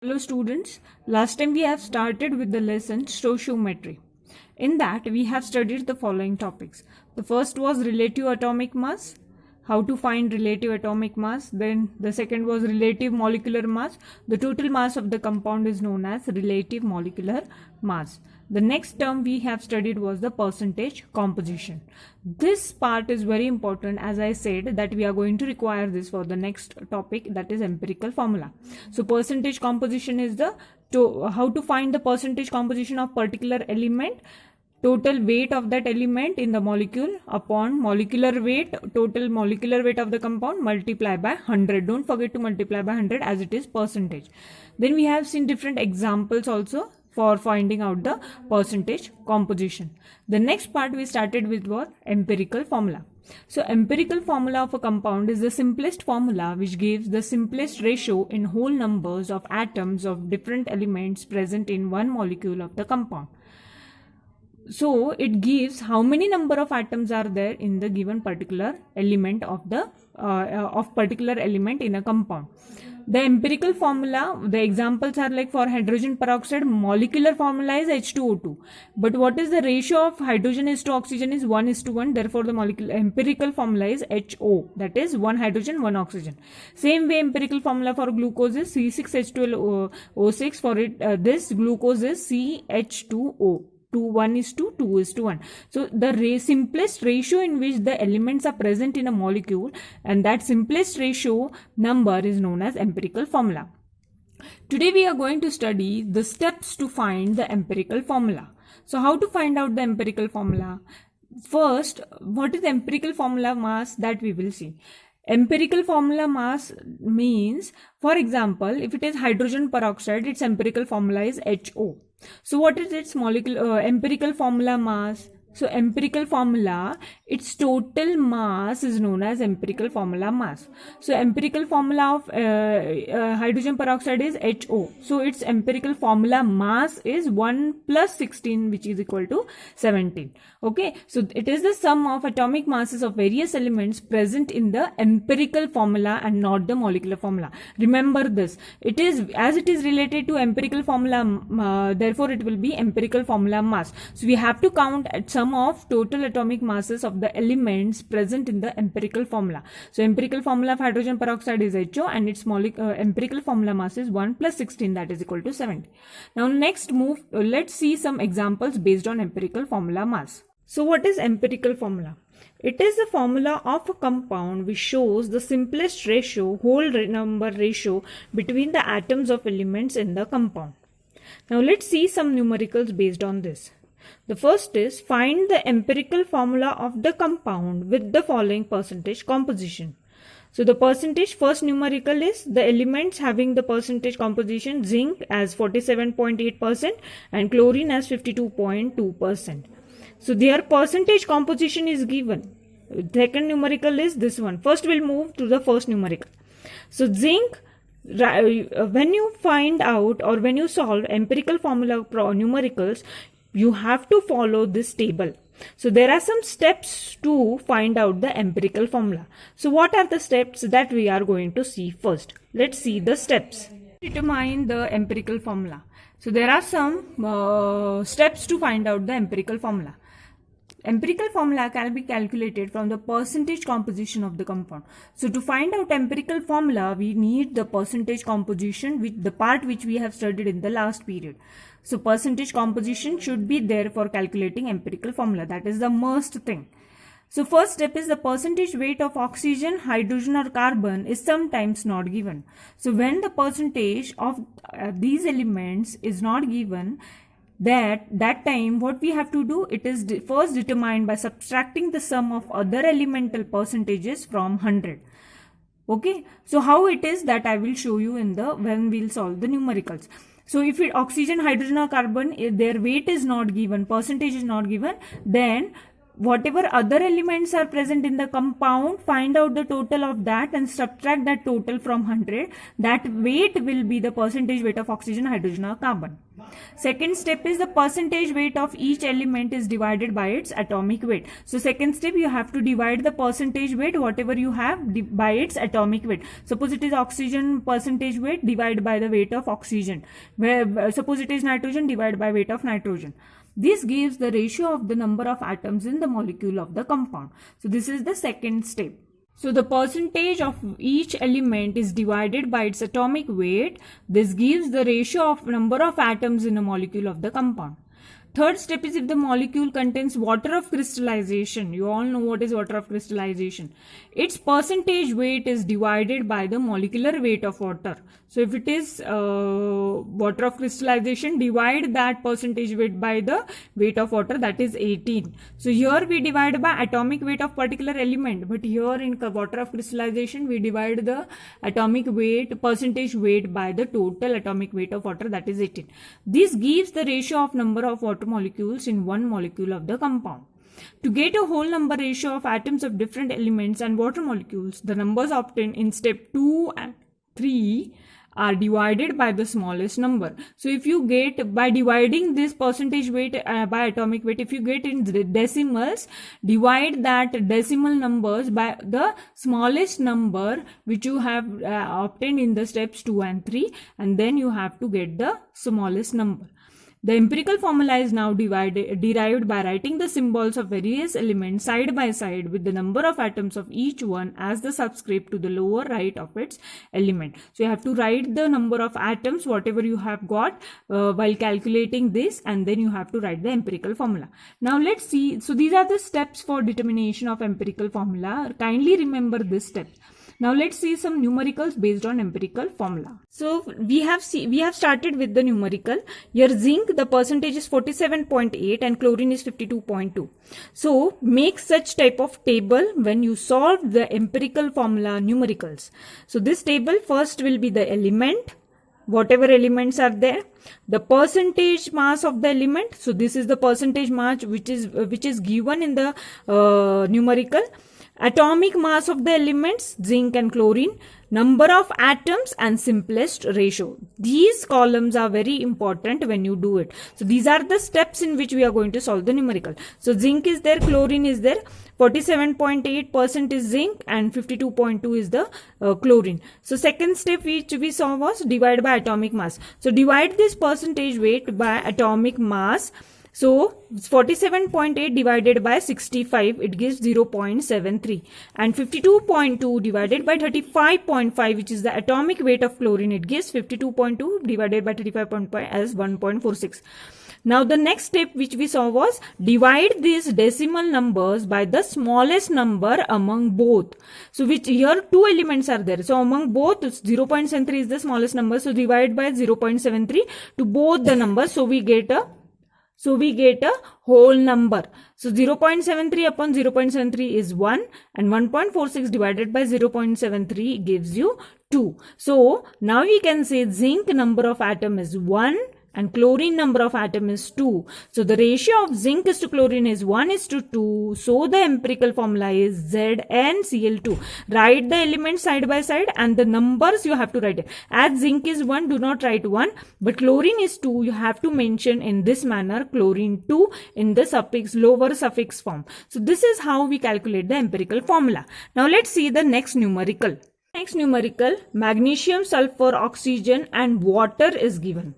Hello students, last time we have started with the lesson stoichiometry. In that we have studied the following topics. The first was relative atomic mass, how to find relative atomic mass. Then the second was relative molecular mass. The total mass of the compound is known as relative molecular mass. The next term we have studied was the percentage composition. This part is very important, as I said that we are going to require this for the next topic, that is empirical formula. So percentage composition is how to find the percentage composition of particular element, total weight of that element in the molecule upon molecular weight, total molecular weight of the compound multiply by 100. Don't forget to multiply by 100 as it is percentage. Then we have seen different examples also for finding out the percentage composition. The next part we started with was empirical formula. So empirical formula of a compound is the simplest formula which gives the simplest ratio in whole numbers of atoms of different elements present in one molecule of the compound. So it gives how many number of atoms are there in the given particular element of the particular element in a compound. The empirical formula, the examples are like for hydrogen peroxide, molecular formula is H2O2. But what is the ratio of hydrogen is to oxygen is 1:1. Therefore, the molecular empirical formula is HO. That is 1 hydrogen, 1 oxygen. Same way empirical formula for glucose is C6H12O6. For it, this glucose is CH2O. 1:2:1. So the simplest ratio in which the elements are present in a molecule, and that simplest ratio number is known as empirical formula. Today we are going to study the steps to find the empirical formula. So how to find out the empirical formula? First, what is empirical formula mass, that we will see. Empirical formula mass means, for example, if it is hydrogen peroxide, its empirical formula is HO. So what is its empirical formula mass? So empirical formula, its total mass is known as empirical formula mass. So empirical formula of hydrogen peroxide is HO. So its empirical formula mass is 1 plus 16, which is equal to 17. Okay, so it is the sum of atomic masses of various elements present in the empirical formula and not the molecular formula. Remember this. It is, as it is related to empirical formula, therefore it will be empirical formula mass. So we have to count at sum of total atomic masses of the elements present in the empirical formula. So empirical formula of hydrogen peroxide is HO and its empirical formula mass is 1 plus 16, that is equal to 70. Now next move, let's see some examples based on empirical formula mass. So what is empirical formula? It is the formula of a compound which shows the simplest ratio, whole number ratio between the atoms of elements in the compound. Now let's see some numericals based on this. The first is find the empirical formula of the compound with the following percentage composition. So the percentage, first numerical is the elements having the percentage composition, zinc as 47.8% and chlorine as 52.2%. So their percentage composition is given. Second numerical is this one. First we'll move to the first numerical. So zinc, when you find out or when you solve empirical formula numericals, you have to follow this table. So there are some steps to find out the empirical formula. So what are the steps that we are going to see first? Let's see the steps. Determine the empirical formula. So there are some steps to find out the empirical formula. Empirical formula can be calculated from the percentage composition of the compound. So to find out empirical formula, we need the percentage composition, with the part which we have studied in the last period. So percentage composition should be there for calculating empirical formula. That is the most thing. So first step is the percentage weight of oxygen, hydrogen or carbon is sometimes not given. So when the percentage of these elements is not given, that time what we have to do, it is first determined by subtracting the sum of other elemental percentages from 100. Okay, so how it is, that I will show you in when we'll solve the numericals. So if oxygen, hydrogen or carbon, if their weight is not given, percentage is not given, then whatever other elements are present in the compound, find out the total of that and subtract that total from 100. That weight will be the percentage weight of oxygen, hydrogen or carbon. Second step is the percentage weight of each element is divided by its atomic weight. So second step, you have to divide the percentage weight whatever you have by its atomic weight. Suppose it is oxygen percentage weight, divide by the weight of oxygen. Suppose it is nitrogen, divide by weight of nitrogen. This gives the ratio of the number of atoms in the molecule of the compound. So this is the second step. So the percentage of each element is divided by its atomic weight. This gives the ratio of number of atoms in a molecule of the compound. Third step is if the molecule contains water of crystallization. You all know what is water of crystallization. Its percentage weight is divided by the molecular weight of water. So if it is water of crystallization, divide that percentage weight by the weight of water, that is 18. So here we divide by atomic weight of particular element, but here in water of crystallization we divide the atomic weight, percentage weight by the total atomic weight of water, that is 18. This gives the ratio of number of water molecules in one molecule of the compound. To get a whole number ratio of atoms of different elements and water molecules, the numbers obtained in step 2 and 3 are divided by the smallest number. So if you get, by dividing this percentage weight by atomic weight, if you get in decimals, divide that decimal numbers by the smallest number which you have obtained in the steps 2 and 3, and then you have to get the smallest number. The empirical formula is now derived by writing the symbols of various elements side by side with the number of atoms of each one as the subscript to the lower right of its element. So you have to write the number of atoms, whatever you have got while calculating this, and then you have to write the empirical formula. Now let's see. So these are the steps for determination of empirical formula. Kindly remember this step. Now let's see some numericals based on empirical formula. So we have started with the numerical. Here zinc, the percentage is 47.8 and chlorine is 52.2. So make such type of table when you solve the empirical formula numericals. So this table first will be the element, whatever elements are there, the percentage mass of the element. So this is the percentage mass which is given in the numerical. Atomic mass of the elements, zinc and chlorine, number of atoms and simplest ratio. These columns are very important when you do it. So these are the steps in which we are going to solve the numerical. So zinc is there, chlorine is there, 47.8% is zinc and 52.2 is the chlorine. So second step which we saw was divide by atomic mass. So divide this percentage weight by atomic mass. So 47.8 divided by 65, it gives 0.73, and 52.2 divided by 35.5, which is the atomic weight of chlorine, it gives 52.2 divided by 35.5 as 1.46. Now the next step which we saw was divide these decimal numbers by the smallest number among both. So which here two elements are there. So among both 0.73 is the smallest number. So divide by 0.73 to both the numbers. So we get a whole number. So 0.73 upon 0.73 is 1, and 1.46 divided by 0.73 gives you 2. So now we can say zinc number of atom is 1 and chlorine number of atom is 2. So the ratio of zinc is to chlorine is 1:2. So the empirical formula is ZnCl2. Write the elements side by side and the numbers you have to write it. As zinc is 1, do not write 1, but chlorine is 2. You have to mention in this manner chlorine 2 in the suffix, lower suffix form. So this is how we calculate the empirical formula. Now let's see the next numerical. Next numerical, magnesium, sulfur, oxygen and water is given.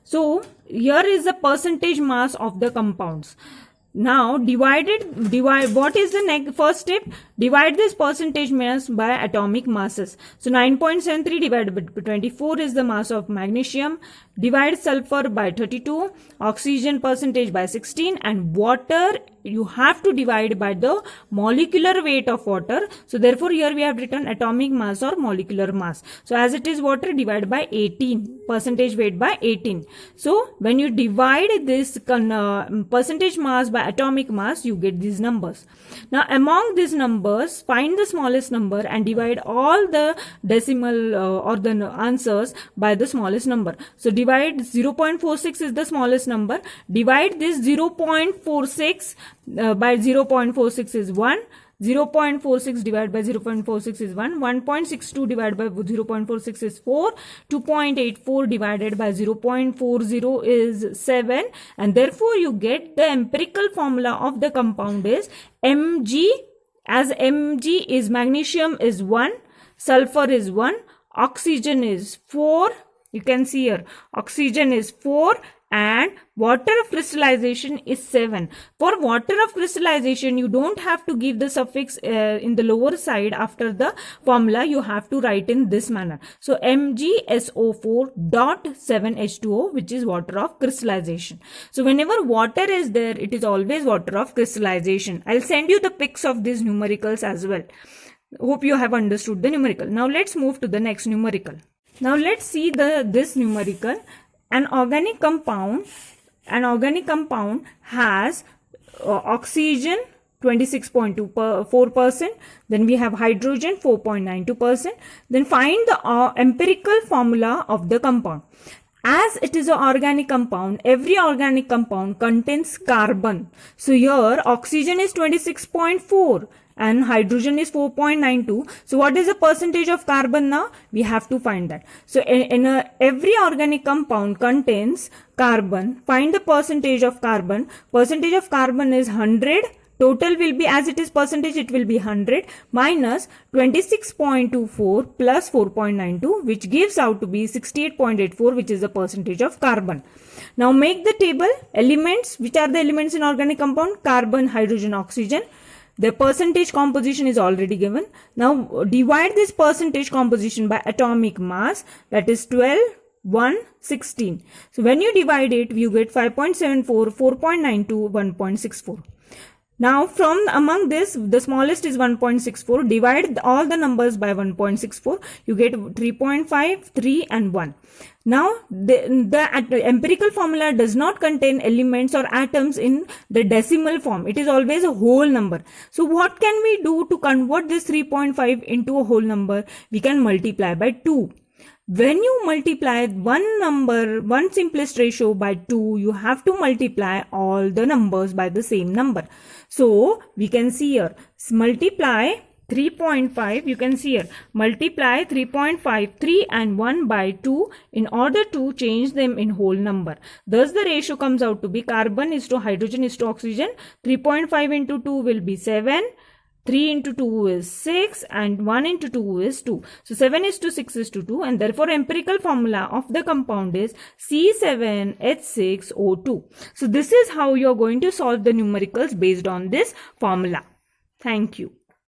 So here is the percentage mass of the compounds. Now divide what is the first step? Divide this percentage mass by atomic masses. So 9.73 divided by 24 is the mass of magnesium. Divide sulfur by 32, oxygen percentage by 16, and water you have to divide by the molecular weight of water. So therefore here we have written atomic mass or molecular mass. So as it is water, divide by 18, percentage weight by 18. So when you divide this percentage mass by atomic mass, you get these numbers. Now among these numbers, find the smallest number and divide all the decimal or the answers by the smallest number. So divide 0.46 is the smallest number. Divide this 0.46 by 0.46 is 1. 0.46 divided by 0.46 is 1. 1.62 divided by 0.46 is 4. 2.84 divided by 0.40 is 7. And therefore, you get the empirical formula of the compound is Mg, as Mg is magnesium is 1, sulfur is 1, oxygen is 4. You can see here, oxygen is 4 and water of crystallization is 7. For water of crystallization, you don't have to give the suffix in the lower side after the formula. You have to write in this manner. So MgSO4.7H2O, which is water of crystallization. So whenever water is there, it is always water of crystallization. I'll send you the pics of these numericals as well. Hope you have understood the numerical. Now let's move to the next numerical. Now let's see this numerical. An organic compound has oxygen 26.24%, then we have hydrogen 4.92%. Then find the empirical formula of the compound. As it is an organic compound, every organic compound contains carbon. So here oxygen is 26.4 and hydrogen is 4.92. So what is the percentage of carbon now? We have to find that. So every organic compound contains carbon. Find the percentage of carbon. Percentage of carbon is 100. Total will be, as it is percentage, it will be 100 minus 26.24 plus 4.92, which gives out to be 68.84, which is the percentage of carbon. Now make the table. Elements, which are the elements in organic compound? Carbon, hydrogen, oxygen. The percentage composition is already given. Now divide this percentage composition by atomic mass, that is 12, 1, 16. So when you divide it, you get 5.74, 4.92, 1.64. Now from among this, the smallest is 1.64. Divide all the numbers by 1.64. You get 3.5, 3 and 1. Now the empirical formula does not contain elements or atoms in the decimal form. It is always a whole number. So what can we do to convert this 3.5 into a whole number? We can multiply by 2. When you multiply one simplest ratio by 2, you have to multiply all the numbers by the same number. So we can see here, multiply 3.5, you can see here, multiply 3.5, 3 and 1 by 2 in order to change them in whole number. Thus the ratio comes out to be carbon is to hydrogen is to oxygen. 3.5 into 2 will be 7. 3 into 2 is 6 and 1 into 2 is 2. So 7 is to 6 is to 2, and therefore empirical formula of the compound is C7H6O2. So this is how you are going to solve the numericals based on this formula. Thank you.